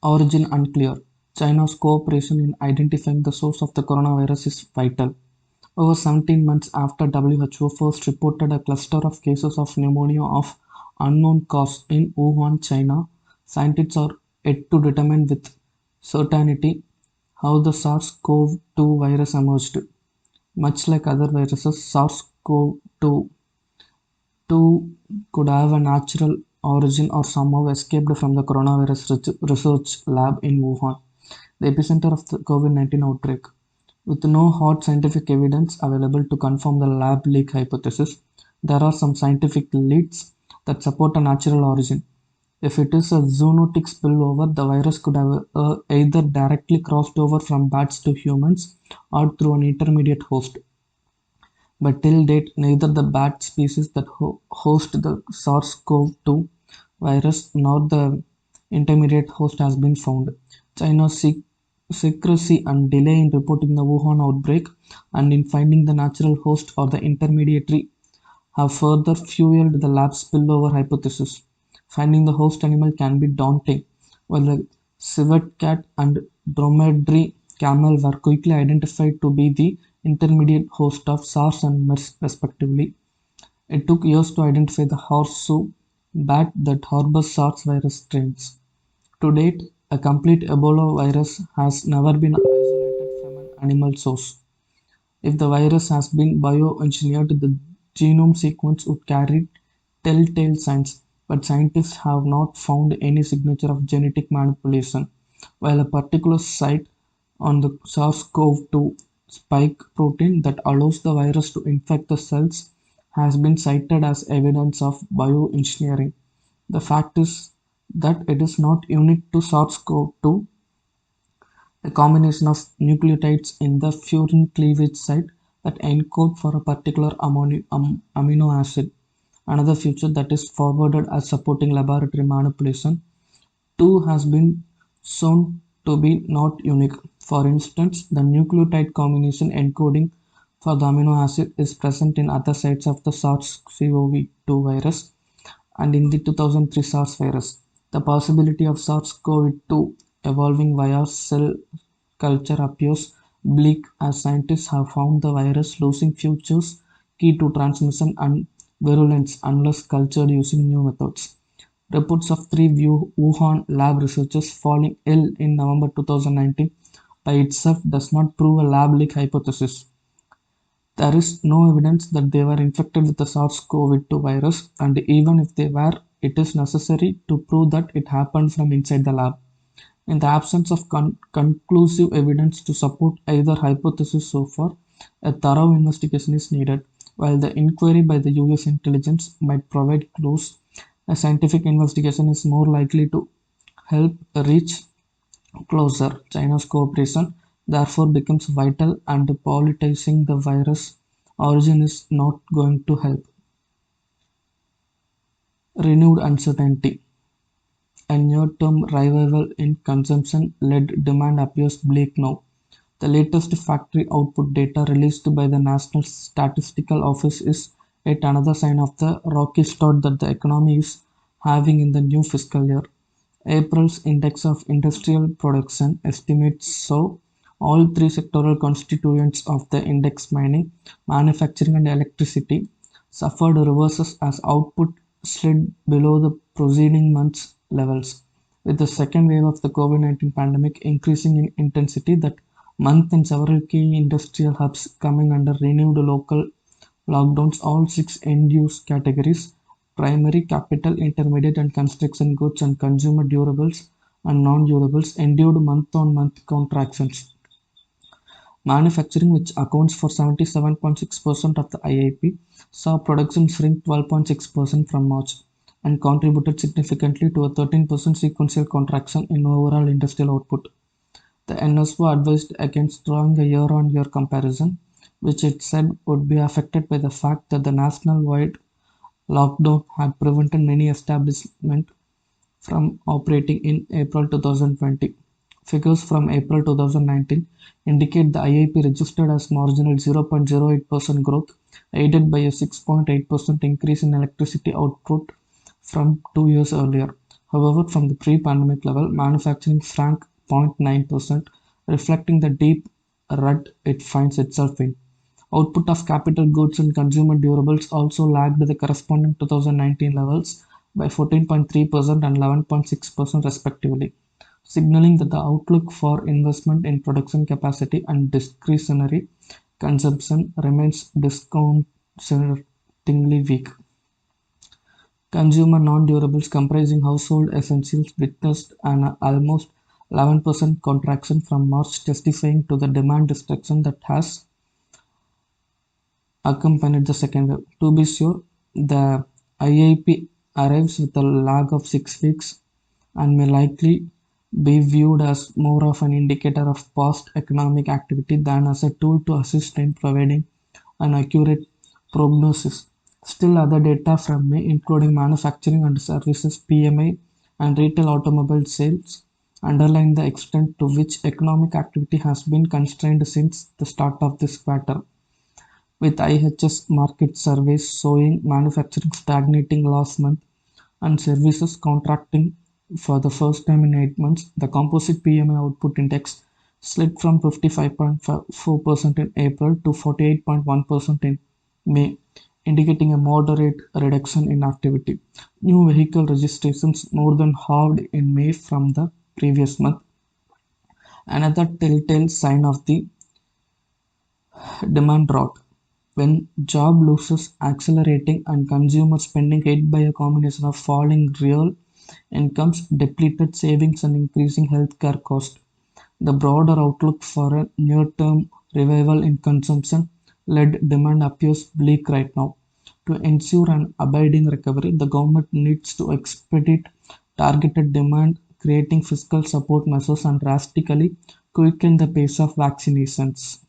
Origin unclear. China's cooperation in identifying the source of the coronavirus is vital. Over 17 months after WHO first reported a cluster of cases of pneumonia of unknown cause in Wuhan, China, scientists are yet to determine with certainty how the SARS-CoV-2 virus emerged. Much like other viruses, SARS-CoV-2 could have a natural origin or somehow escaped from the coronavirus research lab in Wuhan, the epicenter of the COVID-19 outbreak. With no hard scientific evidence available to confirm the lab leak hypothesis, there are some scientific leads that support a natural origin. If it is a zoonotic spillover, the virus could have either directly crossed over from bats to humans or through an intermediate host. But till date, neither the bat species that host the SARS-CoV-2 virus nor the intermediate host has been found. China's secrecy and delay in reporting the Wuhan outbreak and in finding the natural host or the intermediary have further fueled the lab spillover hypothesis. Finding the host animal can be daunting, while the civet cat and dromedary camel were quickly identified to be the intermediate host of SARS and MERS respectively. It took years to identify the horseshoe bat that harbors SARS virus strains. To date, a complete Ebola virus has never been isolated from an animal source. If the virus has been bioengineered, the genome sequence would carry telltale signs, but scientists have not found any signature of genetic manipulation, while a particular site on the SARS-CoV-2 spike protein that allows the virus to infect the cells has been cited as evidence of bioengineering. The fact is that it is not unique to SARS-CoV-2. A combination of nucleotides in the furin cleavage site that encode for a particular amino acid. Another feature that is forwarded as supporting laboratory manipulation too has been shown to be not unique. For instance, the nucleotide combination encoding for the amino acid is present in other sites of the SARS-CoV-2 virus and in the 2003 SARS virus. The possibility of SARS-CoV-2 evolving via cell culture appears bleak as scientists have found the virus losing features key to transmission and virulence unless cultured using new methods. Reports of three Wuhan lab researchers falling ill in November 2019 by itself does not prove a lab leak hypothesis. There is no evidence that they were infected with the SARS-CoV-2 virus, and even if they were, it is necessary to prove that it happened from inside the lab. In the absence of conclusive evidence to support either hypothesis so far, a thorough investigation is needed. While the inquiry by the US intelligence might provide clues, a scientific investigation is more likely to help reach closer. China's cooperation therefore becomes vital, and politicizing the virus origin is not going to help. Renewed uncertainty. A near-term revival in consumption-led demand appears bleak now. The latest factory output data released by the National Statistical Office is yet another sign of the rocky start that the economy is having in the new fiscal year. April's index of industrial production estimates saw all three sectoral constituents of the index mining, manufacturing and electricity suffered reverses as output slid below the preceding month's levels. With the second wave of the COVID-19 pandemic increasing in intensity that month and several key industrial hubs coming under renewed local lockdowns, all six end-use categories primary, capital, intermediate and construction goods and consumer durables and non-durables endured month-on-month contractions. Manufacturing, which accounts for 77.6% of the IIP, saw production shrink 12.6% from March and contributed significantly to a 13% sequential contraction in overall industrial output. The NSO advised against drawing a year-on-year comparison, which it said would be affected by the fact that the national-wide lockdown had prevented many establishments from operating in April 2020. Figures from April 2019 indicate the IIP registered as marginal 0.08% growth, aided by a 6.8% increase in electricity output from 2 years earlier. However, from the pre-pandemic level, manufacturing shrank 0.9%, reflecting the deep rut it finds itself in. Output of capital goods and consumer durables also lagged the corresponding 2019 levels by 14.3% and 11.6% respectively, signaling that the outlook for investment in production capacity and discretionary consumption remains disconcertingly weak. Consumer non-durables comprising household essentials witnessed an almost 11% contraction from March, testifying to the demand destruction that has accompanied the second wave. To be sure, the IIP arrives with a lag of 6 weeks and may likely be viewed as more of an indicator of past economic activity than as a tool to assist in providing an accurate prognosis. Still, other data from May, including manufacturing and services (PMI) and retail automobile sales, underline the extent to which economic activity has been constrained since the start of this quarter, with IHS Markit surveys showing manufacturing stagnating last month and services contracting for the first time in 8 months. The composite PMI output index slid from 55.4% in April to 48.1% in May, indicating a moderate reduction in activity. New vehicle registrations more than halved in May from the previous month, another telltale sign of the demand drought. When job losses accelerating and consumer spending hit by a combination of falling real incomes, depleted savings, and increasing healthcare costs, the broader outlook for a near-term revival in consumption-led demand appears bleak right now. To ensure an abiding recovery, the government needs to expedite targeted demand, creating fiscal support measures, and drastically quicken the pace of vaccinations.